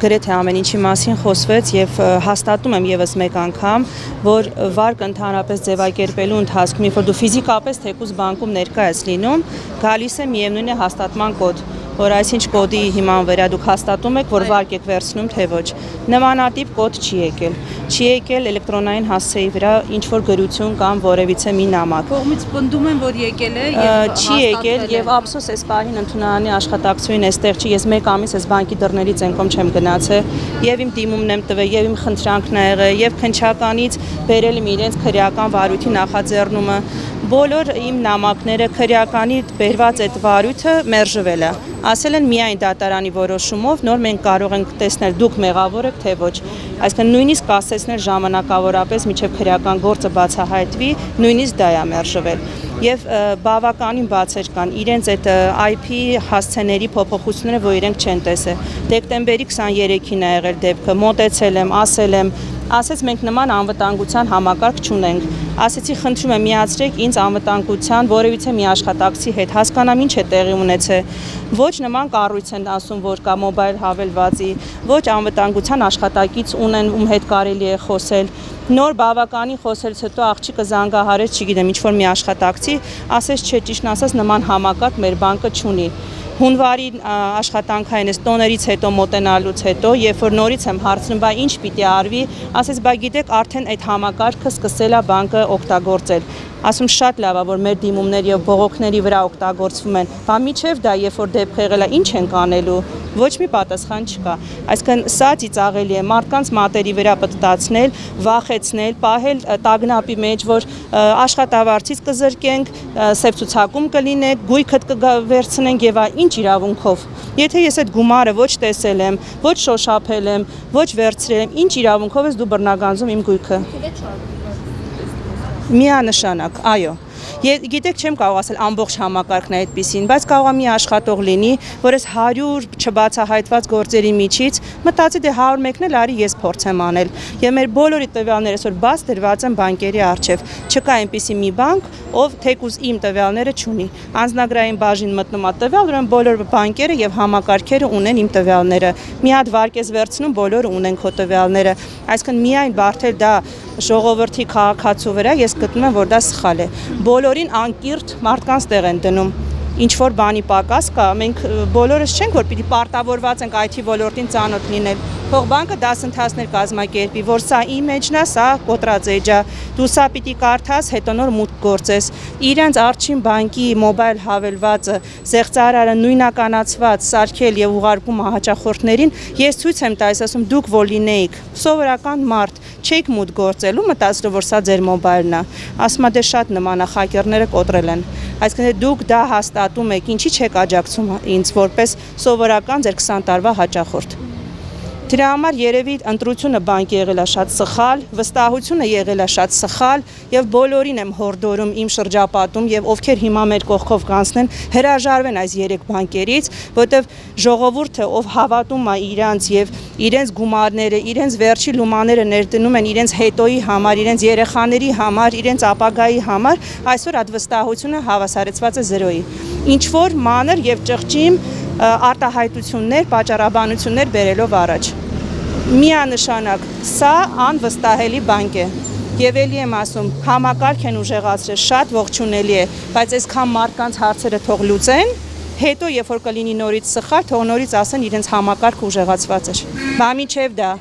գրեթե ամեն ինչի մասին խոսվեց եւ հաստատում եմ եւս մեկ անգամ, որ վարկը ընդհանրապես ձևակերպելու ընթացքում, երբ որ դու ֆիզիկապես թեկուզ բանկում ներկա ես լինում, գալիս է միևնույն է հաստատման կոդ, որ այսինչ կոդի հիման վրա դուք հաստատում եք, որ վարկ եք վերցնում, թե ոչ։ Նմանատիպ կոդ չի եկել։ Չի եկել էլեկտրոնային հասցեի վրա ինչ որ գրություն կամ որևիցե մի նամակ։ Կողմից պնդում են, որ եկել է եւ չի եկել եւ ափսոս այս պահին ընդունարանի աշխատակցություն էստեղ չի։ Ես մեկ ամիս այս բանկի դռներից ենկոմ չեմ գնացել եւ իմ դիմումն եմ տվել եւ իմ խնդրանքն ա եղել եւ քնչականից բերել եմ իրենց քրեական վարույթի նախաձեռնումը։ Բոլոր իմ նամակները քրեականի բերված այդ վարույթը մերժվել է։ Ասել են միայն դատարանի որոշումով նոր մենք կարող ենք տեսնել դուք մեղավոր եք թե ոչ։ Այսինքն նույնիսկ կասեցնել ժամանակավորապես մինչև քրեական գործը բացահայտվի, նույնիսկ դա է մերժվել։ Եվ բավականին բացեր կան իրենց այդ IP հասցեների փոփոխությունները, որ իրենք չեն տեսել։ Դեկտեմբերի 23-ին ա եղել դեպքը, մոտեցել եմ, ասեց մենք նման անվտանգության համակարգ չունենք։ Ասեցի խնդրում եմ միացրեք ինձ անվտանգության որևիցե մի աշխատակցի հետ, հասկանամ ինչ է տեղի ունեցել։ Ոչ նման կառույց են ասում, որ կա մոբայլ հավելվածի, ոչ անվտանգության աշխատակից ունեն, ում հետ կարելի է խոսել։ Նոր բավականին խոսելուց հետո աղջիկը զանգահարեց, չգիտեմ, ինչ որ մի աշխատակցի, ասեց չէ, ճիշտն ասած նման համակարգ մեր բանկը չունի։ Հունվարի աշխատանքային այս տոներից հետո մոտենալուց հետո, երբ որ նորից եմ հարցնում, բա ինչ պիտի արվի, ասեց, բա գիտեք, արդեն այդ համակարգը սկսել է բանկը օգտագործել։ Ասում շատ լավ է, որ մեր դիմումների եւ բողոքների վրա օգտագործվում են։ Բա միջև դա, երբ որ դեպք եղել է, ինչ ենք անելու։ Ոչ մի պատասխան չկա։ Այսինքն սա ծիծաղելի է մարդկանց մատերի վրա պտտացնել, վախեցնել, պահել տագնապի մեջ, որ աշխատավարձից կզրկենք, սև ցուցակում կլինեք, գույքդ կվերցնենք եւ ինչ իրավունքով։ Եթե ես այդ գումարը ոչ տեսել եմ, ոչ շոշափել եմ, ոչ վերցրել եմ, ինչ իրավունքով ես դու բռնագանձում իմ գույքը։ Միանշանակ, այո։ Գիտեք, չեմ կարող ասել ամբողջ համակարգն է այդպիսին, բայց կարող է մի աշխատող լինի, որ այս 100 չբացահայտված գործերի միջից մտածի դե 101-ն էլ արի ես փորձեմ անել։ Եվ մեր բոլորի տվյալները այսօր բաց դրված են բանկերի առջև։ Չկա այնպիսի մի բանկ, ով թեկուզ իմ տվյալները չունի։ Անձնագրային բաժին մտնում է տվյալ, ուրեմն բոլոր բանկերը եւ համակարգերը ունեն իմ տվյալները։ Մի հատ վարկ ես վերցնում, բոլորը ունեն քո տվյալները։ Այսինքն միայն բարթել դա ժողովրդի քաղաքացու վրա ես գտնում եմ, որ դա սխալ է։ Բոլորին անկիրթ մարդկանց տեղ են դնում։ Ինչ որ բանի պակաս կա, մենք բոլորս չենք, որ պիտի պարտավորված ենք IT ոլորտին ծանոթ լինել։ Թող բանկը դասընթացներ կազմակերպի, որ սա իմիջն է, սա կոտրած էջ է, դու սա պիտի կարդաս, հետո նոր մուտք գործես։ Իրենց Առաջին բանկի մոբայլ հավելվածը, զեղծարարը նույնականացված, սարքել եւ ուղարկում հաճախորդներին, ես ցույց եմ տալիս, ասում դուք որ լինեիք սովորական մարդ, չեք մուտք գործելու, մտածելով որ սա ձեր մոբայլն է։ Ասում է դե շատ նման է, հակերները կոտրել են։ Այսինքն դուք դա հաստատում եք, ինչի չեք աջակցում ինձ որպես սովորական ձեր 20 տարվա հաճախորդ։ Դրա համար երևի ընտրությունը բանկի եղել է շատ սխալ, վստահությունը եղել է շատ սխալ եւ բոլորին եմ հորդորում իմ շրջապատում եւ ովքեր հիմա մեր կողքով կանցնեն, հրաժարվեն այս 3 բանկերից, որտեւ ժողովուրդը ով հավատում է իրանց եւ իրենց գումարները, իրենց վերջի լումաները ներդնում են իրենց հետոյի համար, իրենց երեխաների համար, իրենց ապագայի համար, այսօր այդ վստահությունը հավասարեցված է 0-ի։ Ինչ որ մանր եւ ճղճիմ արտահայտություններ, պատճառաբանություններ բերելով առաջ։ Միանշանակ սա անվստահելի բանկ է։ Եվ ելի եմ ասում, համակարգ են ուժեղացրել, շատ ողջունելի է, բայց այսքան մարդկանց հարցերը թող լուծեն, հետո երբ որ կլինի նորից սխալ, թող նորից ասեն իրենց համակարգը ուժեղացված էր։ Բա միջև դա